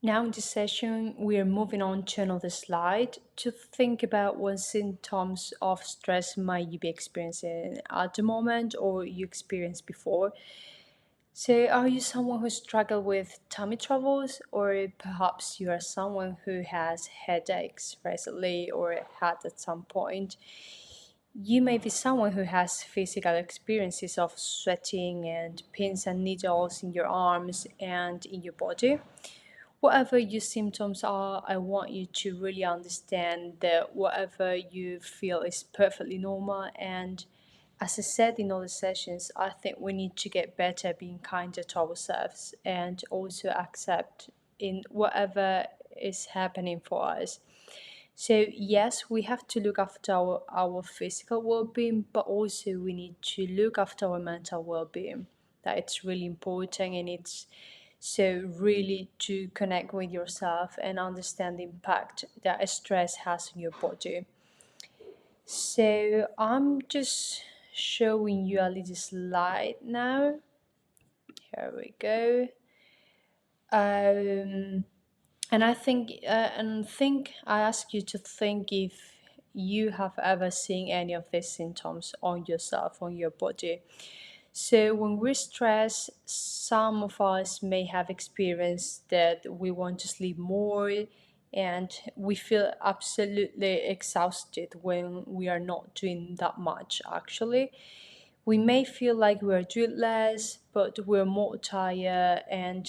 Now, in this session, we are moving on to another slide to think about what symptoms of stress might you be experiencing at the moment or you experienced before. So, are you someone who struggles with tummy troubles, or perhaps you are someone who has headaches recently or had at some point? You may be someone who has physical experiences of sweating and pins and needles in your arms and in your body. Whatever your symptoms are, I want you to really understand that whatever you feel is perfectly normal. And as I said in other sessions, I think we need to get better at being kinder to ourselves and also accept in whatever is happening for us. So, yes, we have to look after our physical well being, but also we need to look after our mental well being. That it's really important, and it's so really to connect with yourself and understand the impact that stress has on your body. So, I'm just showing you a little slide now. Here we go. Um, and I ask you to think if you have ever seen any of these symptoms on yourself, on your body. So when we're stressed, some of us may have experienced that we want to sleep more and we feel absolutely exhausted when we are not doing that much actually. We may feel like we're doing less, but we're more tired and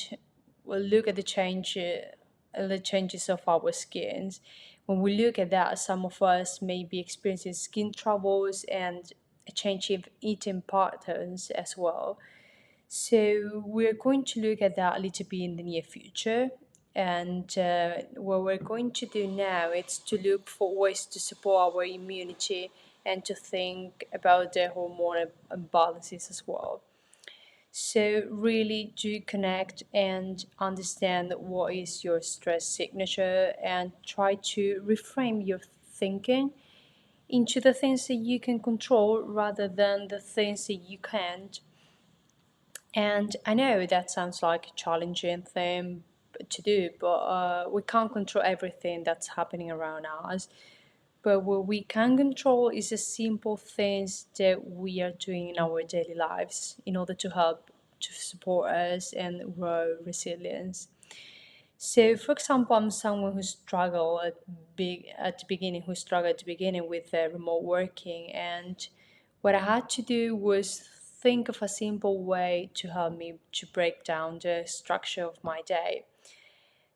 we'll look at the changes of our skins. When we look at that, some of us may be experiencing skin troubles and a change in eating patterns as well. So we're going to look at that a little bit in the near future. And what we're going to do now is to look for ways to support our immunity and to think about the hormonal imbalances as well. So really do connect and understand what is your stress signature and try to reframe your thinking into the things that you can control rather than the things that you can't. And I know that sounds like a challenging thing to do, but we can't control everything that's happening around us. But what we can control is the simple things that we are doing in our daily lives in order to help to support us and grow resilience. So, for example, I'm someone who struggled at the beginning with remote working, and what I had to do was think of a simple way to help me to break down the structure of my day.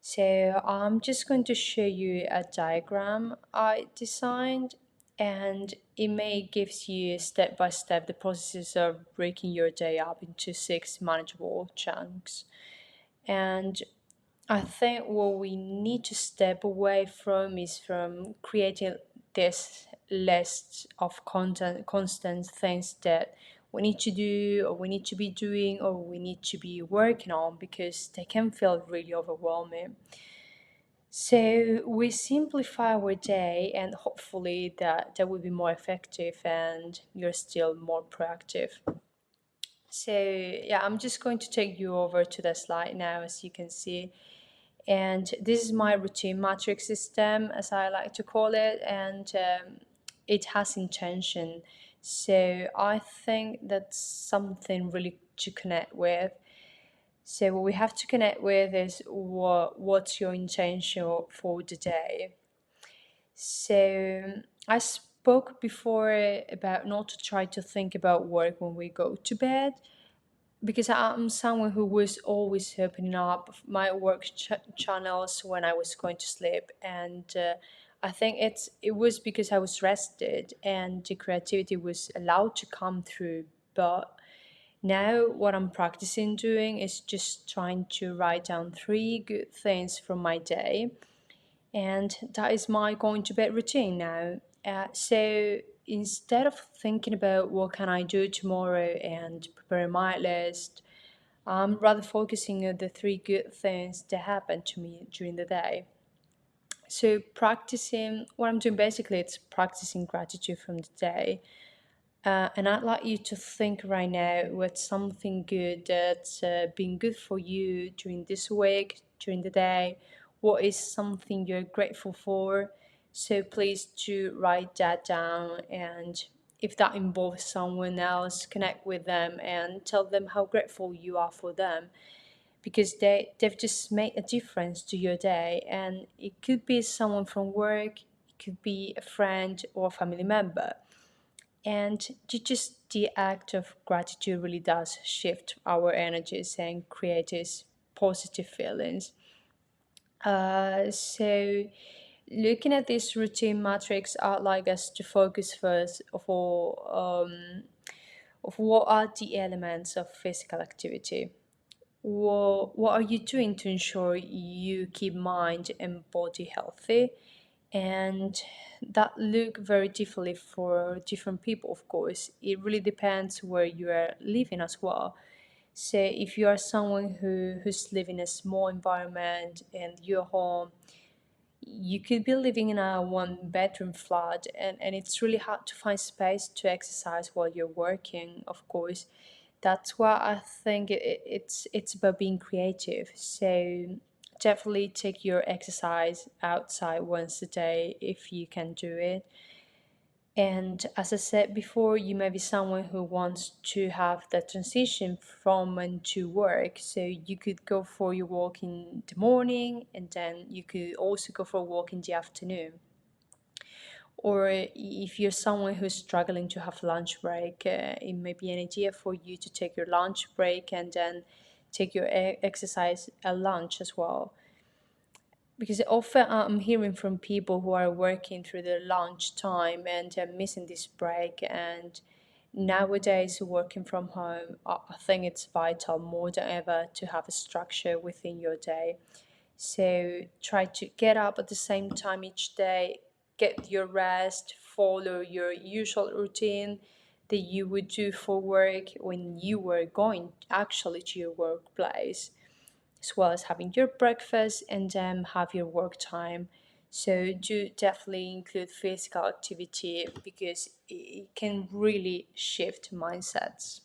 So I'm just going to show you a diagram I designed, and it may gives you step by step the processes of breaking your day up into six manageable chunks. And I think what we need to step away from is from creating this list of constant things that we need to do or we need to be doing or we need to be working on because they can feel really overwhelming. So we simplify our day and hopefully that will be more effective and you're still more proactive. So yeah, I'm just going to take you over to the slide now as you can see. And this is my routine matrix system, as I like to call it, and it has intention. So I think that's something really to connect with. So what we have to connect with is what's your intention for the day. So I spoke before about not to try to think about work when we go to bed because I'm someone who was always opening up my work channels when I was going to sleep, and I think it was because I was rested and the creativity was allowed to come through. But now what I'm practicing doing is just trying to write down three good things from my day, and that is my going to bed routine now. So instead of thinking about what can I do tomorrow and preparing my list, I'm rather focusing on the three good things that happened to me during the day. So practicing what I'm doing basically it's practicing gratitude from the day. And I'd like you to think right now what's something good that's been good for you during this week, during the day. What is something you're grateful for? So please do write that down. And if that involves someone else, connect with them and tell them how grateful you are for them, because they've just made a difference to your day. And it could be someone from work, it could be a friend or a family member. And just the act of gratitude really does shift our energies and create these positive feelings. So looking at this routine matrix, I'd like us to focus first of all of what are the elements of physical activity. What are you doing to ensure you keep mind and body healthy? And that look very differently for different people, of course. It really depends where you are living as well. So if you are someone who's living in a small environment and you're home, you could be living in a one bedroom flat, and it's really hard to find space to exercise while you're working, of course. That's why I think it's about being creative. So definitely take your exercise outside once a day if you can do it. And as I said before, you may be someone who wants to have that transition from and to work. So you could go for your walk in the morning and then you could also go for a walk in the afternoon. Or if you're someone who's struggling to have lunch break, it may be an idea for you to take your lunch break and then take your exercise at lunch as well. Because often I'm hearing from people who are working through their lunch time and they're missing this break. And nowadays, working from home, I think it's vital more than ever to have a structure within your day. So try to get up at the same time each day, get your rest, follow your usual routine that you would do for work when you were going actually to your workplace, as well as having your breakfast and then have your work time. So do definitely include physical activity because it can really shift mindsets.